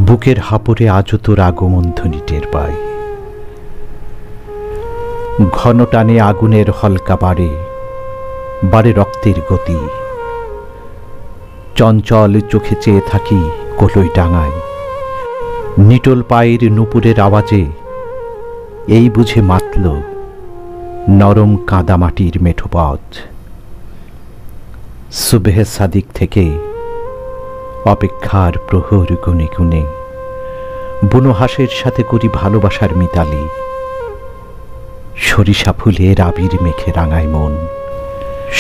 বুকের হাপরে আজও তোর আগমন ধ্বনি টের পাই। ঘন টানে আগুনের হলকা বাড়ে রক্তের গতি। চঞ্চল চোখে চেয়ে থাকি কলই ডাঙায়, নিটোল পায়ের নুপুরের আওয়াজে এই বুঝে মাতল নরম কাদামাটির মেঠো পথ। সুবেহে সাদিক থেকে অপেক্ষার প্রহর গুনে গুনে বুনো হাঁসের সাথে করি ভালোবাসার মিতালি। সরিষা ফুলের আবির মেখে রাঙায় মন।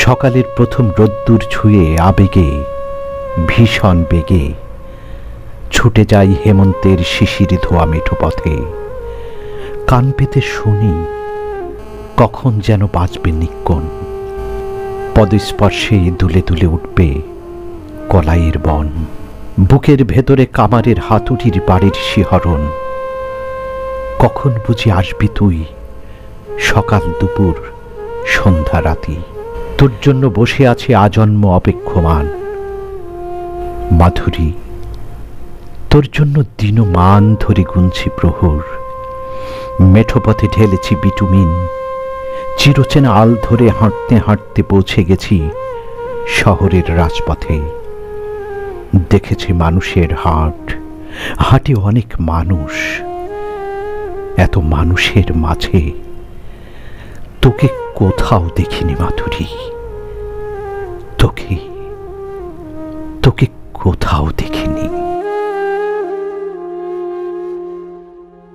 সকালের প্রথম রোদ্দুর ছুঁয়ে আবেগে ভীষণ বেগে ছুটে যাই হেমন্তের শিশির ধোয়া মেঠো পথে। কান পেতে শুনি কখন যেন বাজবে নিক্কণ, পদস্পর্শে দুলে দুলে উঠবে কলাইয়ের বন। বুকের ভেতরে কামারের হাতুড়ির বাড়ির শিহরণ। কখন বুঝি আসবি তুই, সকাল দুপুর সন্ধ্যা রাতি। তোর জন্য বসে আছে আজন্ম অপেক্ষমান। মাধুরী, তোর জন্য দিনমান ধরে গুনছি প্রহর। মেঠো পথে ঢেলেছি বিটুমিন। চিরচেনা আল ধরে হাঁটতে হাঁটতে পৌঁছে গেছি শহরের রাজপথে। দেখেছি মানুষের হাট, হাটে অনেক মানুষ। এত মানুষের মাঝে তোকে কোথাও দেখিনি মাধুরী, তোকে কোথাও দেখিনি।